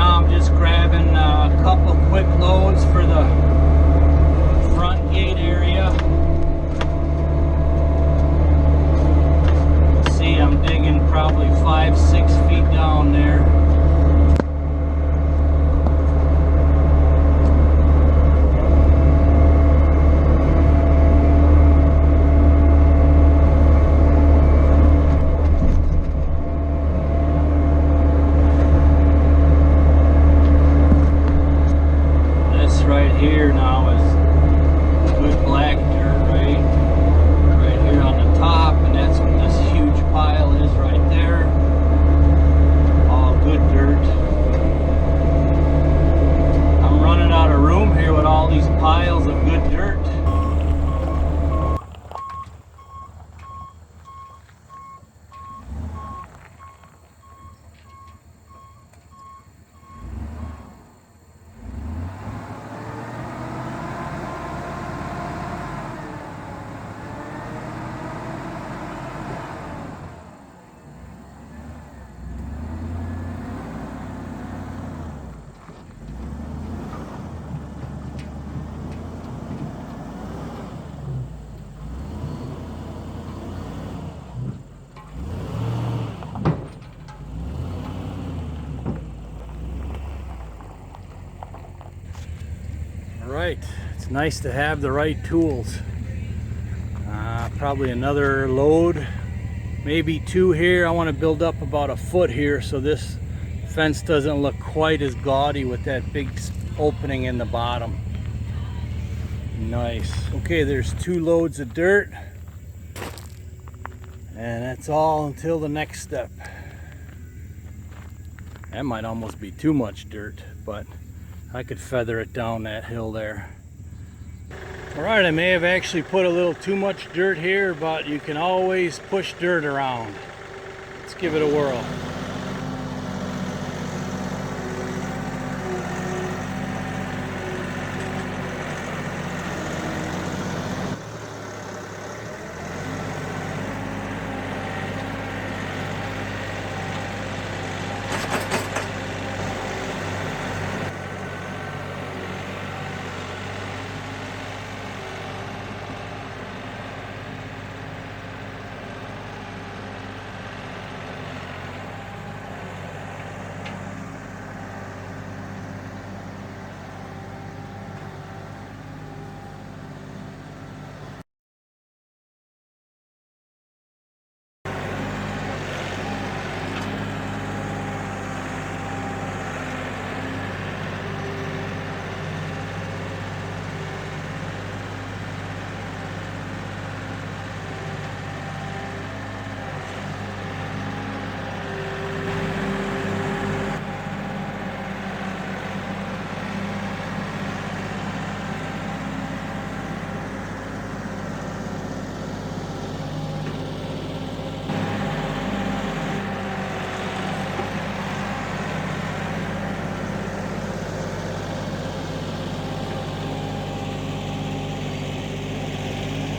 now I'm just grabbing a couple quick loads for the front gate area. See, I'm digging probably 5-6 feet down there. Here now is good black dirt right here on the top, and that's what this huge pile is right there. All good dirt. I'm running out of room here with all these piles of good dirt. Right, it's nice to have the right tools. Probably another load, maybe 2 here. I want to build up about a foot here so this fence doesn't look quite as gaudy with that big opening in the bottom. Nice. Okay, there's 2 loads of dirt, and that's all until the next step. That might almost be too much dirt, but I could feather it down that hill there. Alright, I may have actually put a little too much dirt here, but you can always push dirt around. Let's give it a whirl.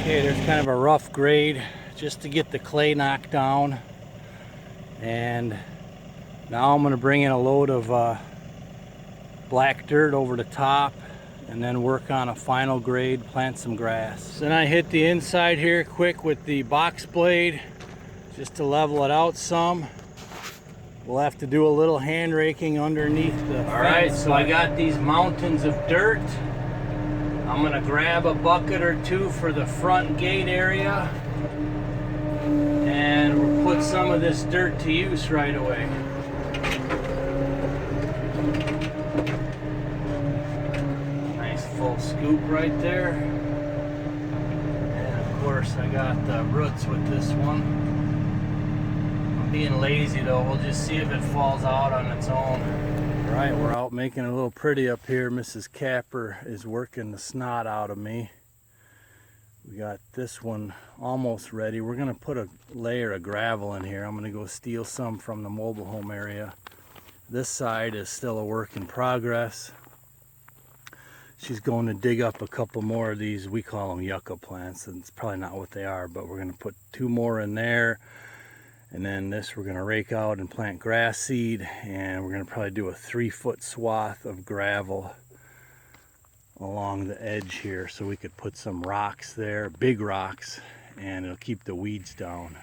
Okay, there's kind of a rough grade just to get the clay knocked down, and now I'm going to bring in a load of black dirt over the top and then work on a final grade, plant some grass. Then I hit the inside here quick with the box blade just to level it out some. We'll have to do a little hand raking underneath the fence. Alright, so I got these mountains of dirt. I'm gonna grab a bucket or 2 for the front gate area, and we'll put some of this dirt to use right away. Nice full scoop right there. And of course I got the roots with this one. I'm being lazy though, we'll just see if it falls out on its own. Right, we're out making it a little pretty up here. Mrs. Capper is working the snot out of me. We got this one almost ready. We're gonna put a layer of gravel in here. I'm gonna go steal some from the mobile home area. This side is still a work in progress. She's going to dig up a couple more of these, we call them yucca plants, and it's probably not what they are, but we're gonna put 2 more in there. And then this we're going to rake out and plant grass seed, and we're going to probably do a 3-foot swath of gravel along the edge here so we could put some rocks there, big rocks, and it'll keep the weeds down.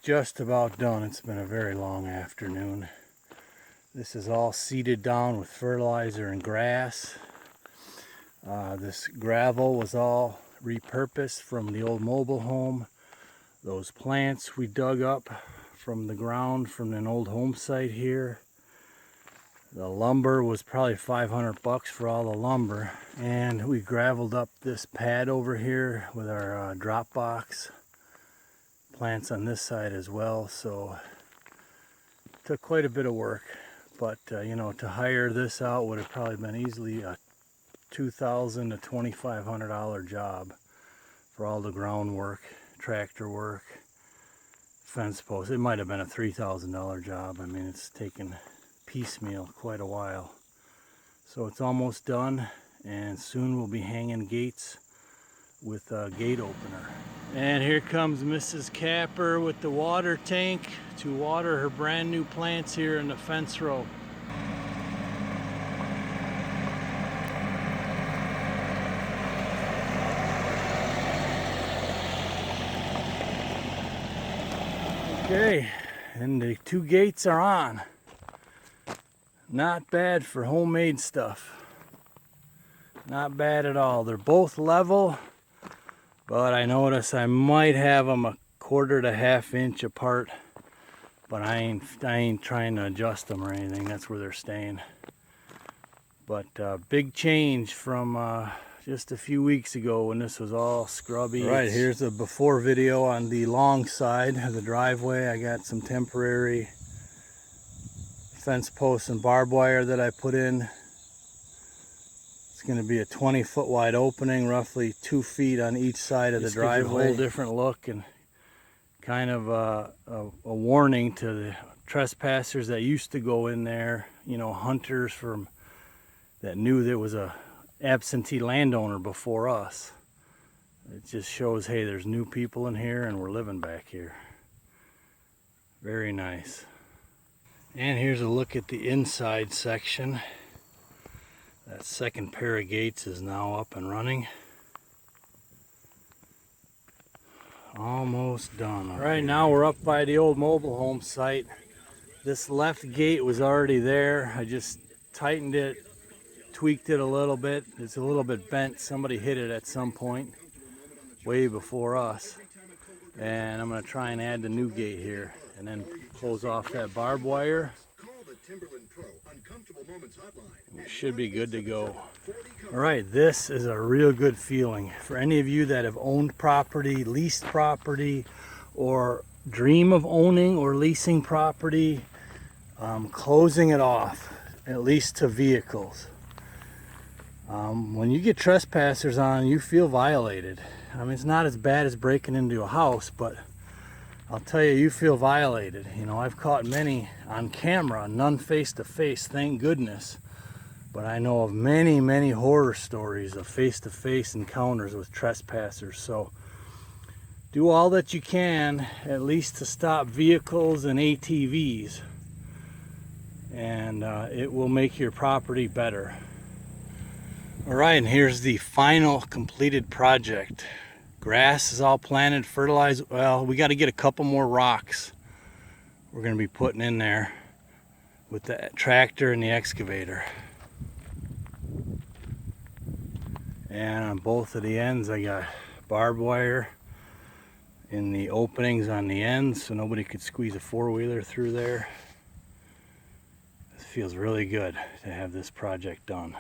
Just about done. It's been a very long afternoon. This is all seeded down with fertilizer and grass. This gravel was all repurposed from the old mobile home. Those plants we dug up from the ground from an old home site here. The lumber was probably $500 for all the lumber. And we graveled up this pad over here with our drop box. Plants on this side as well, so it took quite a bit of work, but you know, to hire this out would have probably been easily a $2,000 to $2,500 job for all the groundwork, tractor work, fence posts. It might have been a $3,000 job. I mean, it's taken piecemeal quite a while. So it's almost done, and soon we'll be hanging gates with a gate opener. And here comes Mrs. Capper with the water tank to water her brand new plants here in the fence row. Okay, and the 2 gates are on. Not bad for homemade stuff. Not bad at all. They're both level. But I notice I might have them a 1/4 to 1/2 inch apart, but I ain't trying to adjust them or anything. That's where they're staying. But big change from just a few weeks ago when this was all scrubby. Right, here's a before video on the long side of the driveway. I got some temporary fence posts and barbed wire that I put in. It's going to be a 20-foot wide opening, roughly 2 feet on each side of the driveway. A whole different look, and kind of a warning to the trespassers that used to go in there. You know, hunters from that knew there was a absentee landowner before us. It just shows, hey, there's new people in here and we're living back here. Very nice. And here's a look at the inside section. That second pair of gates is now up and running. Almost done. Right now we're up by the old mobile home site. This left gate was already there. I just tightened it, tweaked it a little bit. It's a little bit bent. Somebody hit it at some point way before us. And I'm going to try and add the new gate here and then close off that barbed wire. We should be good to go. All right, this is a real good feeling. For any of you that have owned property, leased property, or dream of owning or leasing property, closing it off, at least to vehicles. When you get trespassers on, you feel violated. I mean, it's not as bad as breaking into a house, but I'll tell you, you feel violated. You know, I've caught many on camera, none face to face, thank goodness. But I know of many, many horror stories of face-to-face encounters with trespassers. So do all that you can, at least to stop vehicles and ATVs. And it will make your property better. All right, and here's the final completed project. Grass is all planted, fertilized. Well, we got to get a couple more rocks we're going to be putting in there with the tractor and the excavator. And on both of the ends I got barbed wire in the openings on the ends so nobody could squeeze a four-wheeler through there. It feels really good to have this project done.